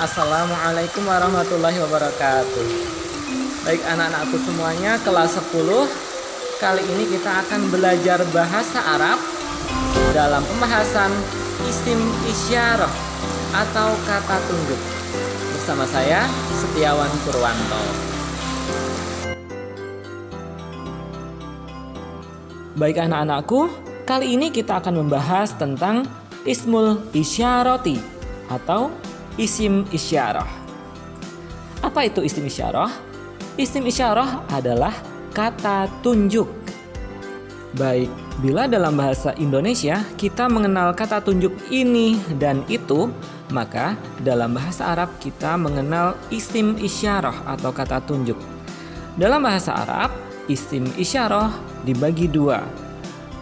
Assalamualaikum warahmatullahi wabarakatuh. Baik anak-anakku semuanya, kelas 10. Kali ini kita akan belajar bahasa Arab dalam pembahasan isim isyarah atau kata tunjuk. Bersama saya, Setiawan Purwanto. Baik anak-anakku, kali ini kita akan membahas tentang ismul isyarati atau isim isyarah. Apa itu isim isyarah? Isim isyarah adalah kata tunjuk. Baik, bila dalam bahasa Indonesia kita mengenal kata tunjuk ini dan itu, maka dalam bahasa Arab kita mengenal isim isyarah atau kata tunjuk. Dalam bahasa Arab, isim isyarah dibagi dua.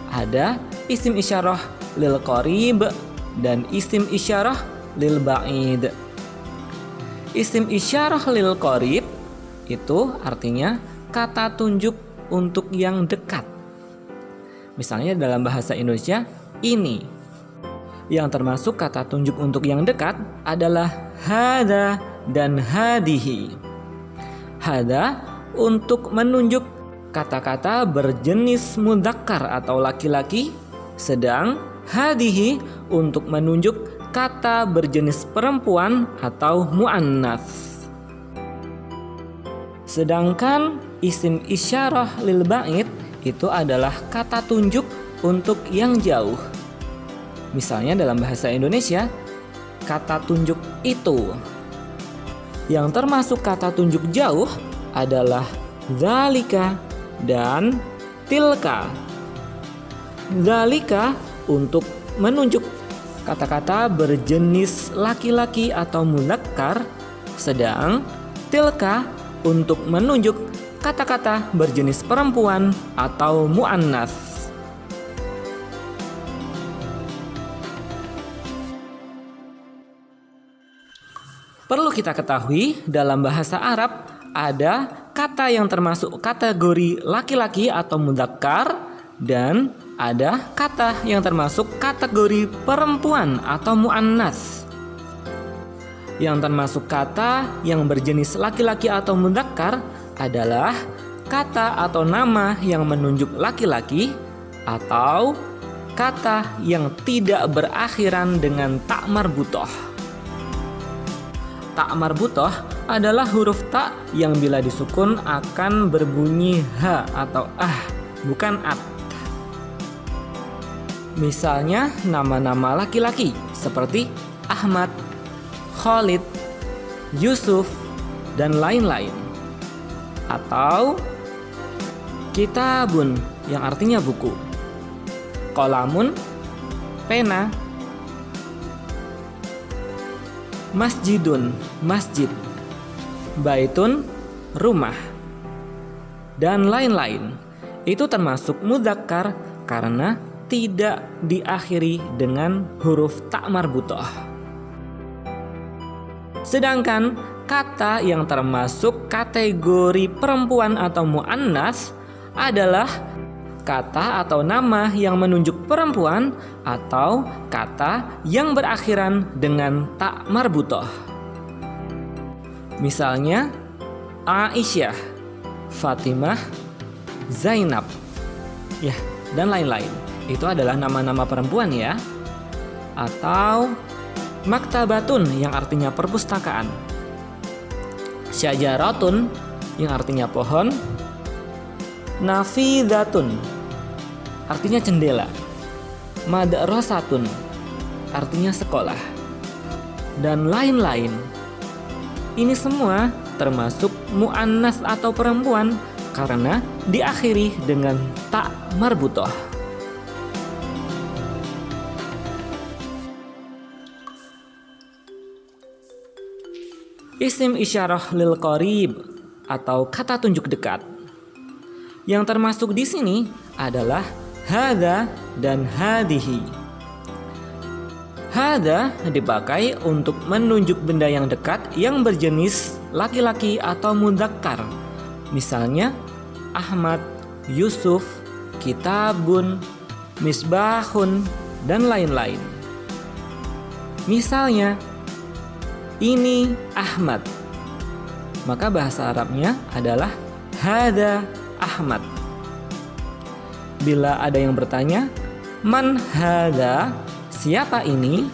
Ada isim isyarah lil qarib dan isim isyarah lil ba'id. Isim isyarah lil qarib itu artinya kata tunjuk untuk yang dekat. Misalnya dalam bahasa Indonesia, ini. Yang termasuk kata tunjuk untuk yang dekat adalah hada dan hadihi. Hada untuk menunjuk kata-kata berjenis mudzakkar atau laki-laki, sedang hadihi untuk menunjuk kata berjenis perempuan atau muannats. Sedangkan isim isyarah lil ba'id itu adalah kata tunjuk untuk yang jauh. Misalnya dalam bahasa Indonesia, kata tunjuk itu. Yang termasuk kata tunjuk jauh adalah zalika dan tilka. Zalika untuk menunjuk kata-kata berjenis laki-laki atau mudzakkar, sedang tilka untuk menunjuk kata-kata berjenis perempuan atau muannats. Perlu kita ketahui, dalam bahasa Arab ada kata yang termasuk kategori laki-laki atau mudzakkar dan ada kata yang termasuk kategori perempuan atau muannats. Yang termasuk kata yang berjenis laki-laki atau mudzakkar adalah kata atau nama yang menunjuk laki-laki atau kata yang tidak berakhiran dengan ta marbuthoh. Ta marbuthoh adalah huruf ta yang bila disukun akan berbunyi h atau bukan at. Misalnya nama-nama laki-laki seperti Ahmad, Khalid, Yusuf, dan lain-lain. Atau kitabun yang artinya buku, qalamun pena, masjidun masjid, baitun rumah, dan lain-lain. Itu termasuk mudzakkar karena tidak diakhiri dengan huruf ta marbuthoh. Sedangkan kata yang termasuk kategori perempuan atau muannats adalah kata atau nama yang menunjuk perempuan atau kata yang berakhiran dengan ta marbuthoh. Misalnya Aisyah, Fatimah, Zainab, dan lain-lain. Itu adalah nama-nama perempuan ya. Atau maktabatun yang artinya perpustakaan, syajaratun yang artinya pohon, nafidatun artinya jendela, madrasatun artinya sekolah, dan lain-lain. Ini semua termasuk muannats atau perempuan karena diakhiri dengan ta marbuthoh. Isim isyarah lil qarib atau kata tunjuk dekat. Yang termasuk di sini adalah hada dan hadihi. Hada dipakai untuk menunjuk benda yang dekat yang berjenis laki-laki atau mudzakkar. Misalnya Ahmad, Yusuf, kitabun, misbahun, dan lain-lain. Misalnya ini Ahmad. Maka bahasa Arabnya adalah hada Ahmad. Bila ada yang bertanya, man hada, siapa ini?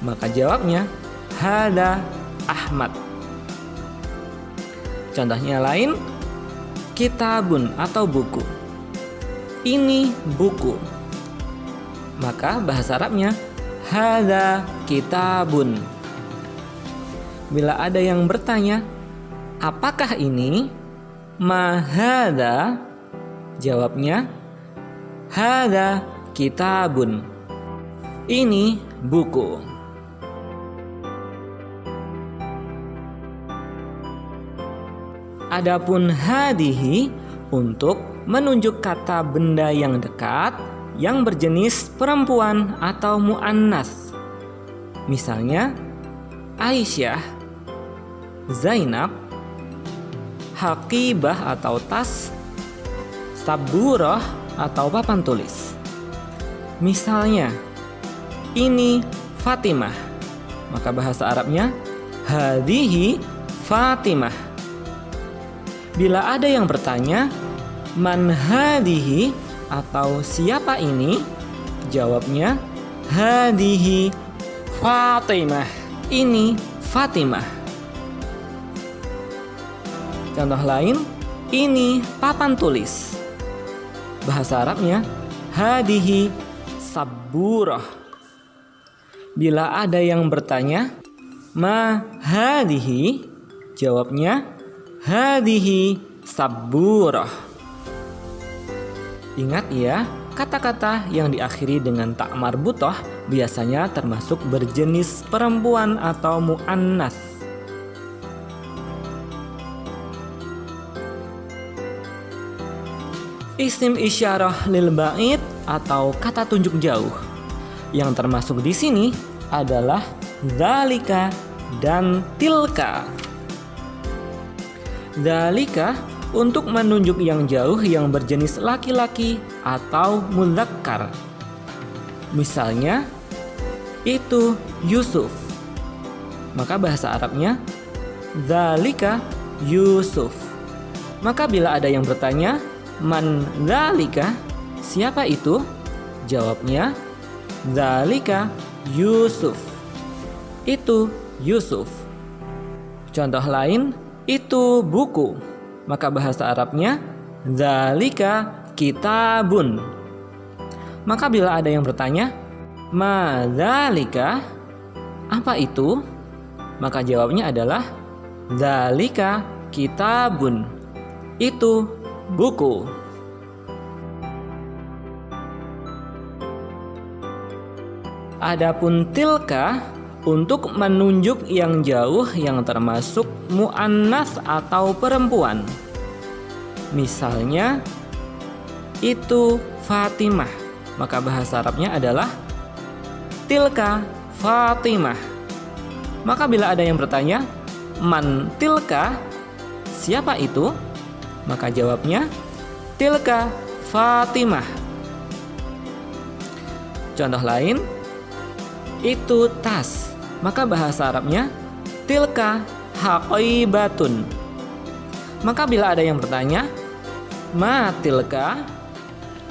Maka jawabnya hada Ahmad. Contohnya lain, kitabun atau buku. Ini buku. Maka bahasa Arabnya hada kitabun. Bila ada yang bertanya, apakah ini? Ma hada, jawabnya hada kitabun. Ini buku. Adapun hadihi untuk menunjuk kata benda yang dekat yang berjenis perempuan atau muannas. Misalnya Aisyah, Zainab, Haqibah atau tas, Saburah atau papan tulis. Misalnya ini Fatimah, maka bahasa Arabnya hadihi Fatimah. Bila ada yang bertanya, man hadihi atau siapa ini? Jawabnya hadihi Fatimah. Ini Fatimah. Contoh lain, ini papan tulis. Bahasa Arabnya hadihi Saburah. Bila ada yang bertanya, ma hadihi? Jawabnya hadihi Saburah. Ingat ya, kata-kata yang diakhiri dengan tak marbutoh biasanya termasuk berjenis perempuan atau muannas. Isim isyarah lil ba'id atau kata tunjuk jauh yang termasuk di sini adalah dzalika dan tilka. Dzalika untuk menunjuk yang jauh yang berjenis laki-laki atau mudzakkar. Misalnya itu Yusuf. Maka bahasa Arabnya dzalika Yusuf. Maka bila ada yang bertanya, man dzalika? Siapa itu? Jawabnya dzalika Yusuf. Itu Yusuf. Contoh lain, itu buku. Maka bahasa Arabnya dzalika kitabun. Maka bila ada yang bertanya, ma dzalika? Apa itu? Maka jawabnya adalah dzalika kitabun. Itu buku. Adapun tilka untuk menunjuk yang jauh yang termasuk muannas atau perempuan. Misalnya itu Fatimah, maka bahasa Arabnya adalah tilka Fatimah. Maka bila ada yang bertanya, man tilka? Siapa itu? Maka jawabnya tilka Fatimah. Contoh lain, itu tas. Maka bahasa Arabnya tilka haqibatun. Maka bila ada yang bertanya, ma tilka?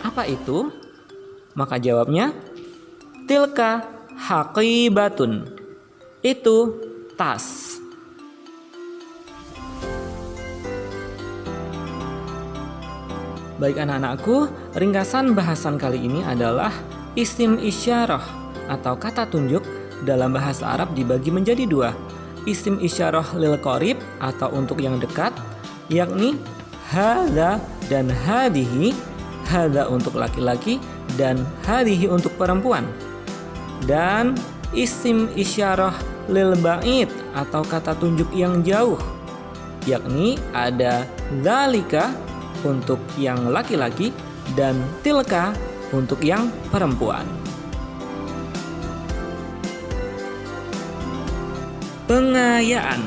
Apa itu? Maka jawabnya tilka haqibatun. Itu tas. Baik anak-anakku, ringkasan bahasan kali ini adalah isim isyarah atau kata tunjuk dalam bahasa Arab dibagi menjadi dua. Isim isyarah lil qarib atau untuk yang dekat, yakni hadza dan hadihi. Hadza untuk laki-laki dan hadihi untuk perempuan. Dan isim isyarah lil ba'id atau kata tunjuk yang jauh, yakni ada dzalika untuk yang laki-laki dan tilka untuk yang perempuan. Pengayaan.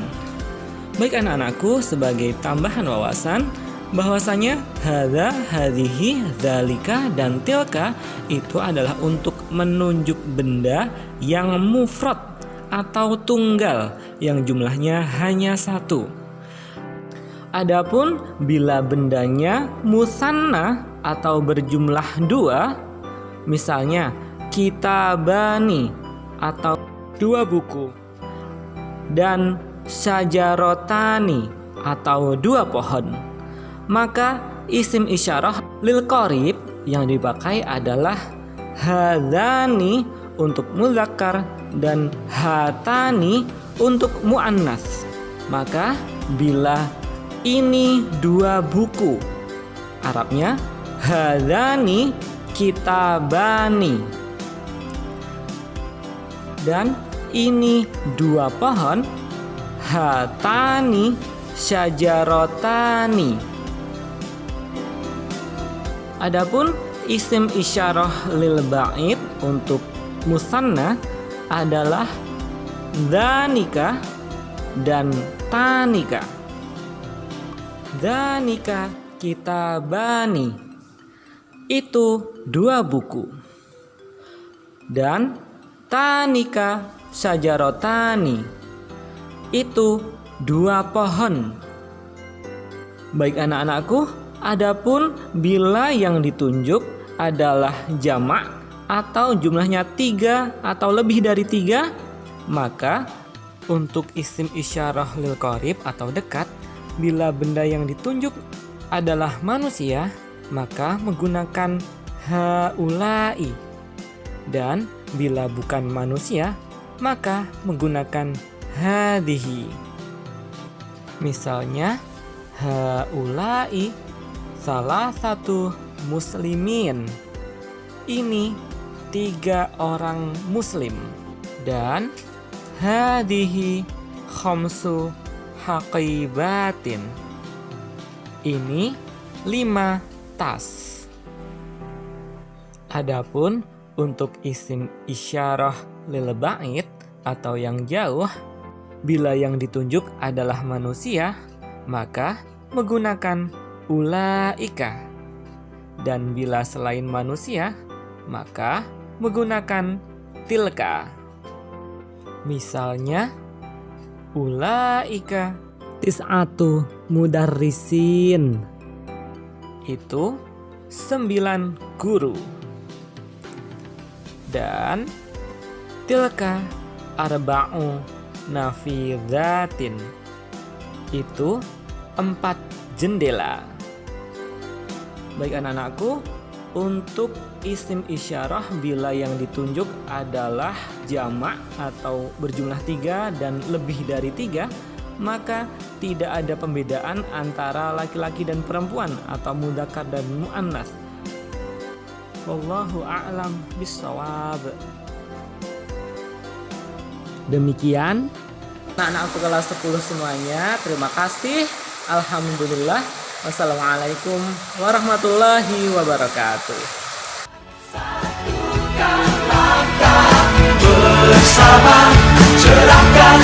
Baik anak-anakku, sebagai tambahan wawasan bahwasanya hadza, hadihi, dzalika dan tilka itu adalah untuk menunjuk benda yang mufrad atau tunggal yang jumlahnya hanya satu. Adapun bila bendanya musanna atau berjumlah dua, misalnya kitabani atau dua buku dan syajarotani atau dua pohon, maka isim isyarah lil qarib yang dipakai adalah hadzani untuk mudzakkar dan hatani untuk muannas. Maka bila ini dua buku, Arabnya hadzani kitabani. Dan ini dua pohon, hatani syajarotani. Adapun isim isyarah lil ba'id untuk musanna adalah dzanika dan tanika. Dzanika kitabani, itu dua buku, dan tanika syajarotani, itu dua pohon. Baik anak-anakku, adapun bila yang ditunjuk adalah jamak atau jumlahnya 3 atau lebih dari 3, maka untuk isim isyarah lil qarib atau dekat, bila benda yang ditunjuk adalah manusia, maka menggunakan haulai. Dan bila bukan manusia, maka menggunakan hadhihi. Misalnya haulai salah satu muslimin, ini 3 orang muslim. Dan hadhihi khamsu haqibatin, ini 5 tas. Adapun untuk isim isyarah lil ba'id atau yang jauh, bila yang ditunjuk adalah manusia, maka menggunakan ulaika. Dan bila selain manusia, maka menggunakan tilka. Misalnya ulaika tis'atu mudarrisin, itu 9 guru. Dan tilka arba'u nafidhatin, itu 4 jendela. Baik anak-anakku, untuk isim isyarah bila yang ditunjuk adalah jamak atau berjumlah 3 dan lebih dari 3, maka tidak ada pembedaan antara laki-laki dan perempuan atau mudzakkar dan muannas. Wallahu a'lam bishawab. Demikian anak-anakku kelas 10 semuanya. Terima kasih. Alhamdulillah. Wassalamualaikum warahmatullahi wabarakatuh. Satukan langkah bersama, cerahkan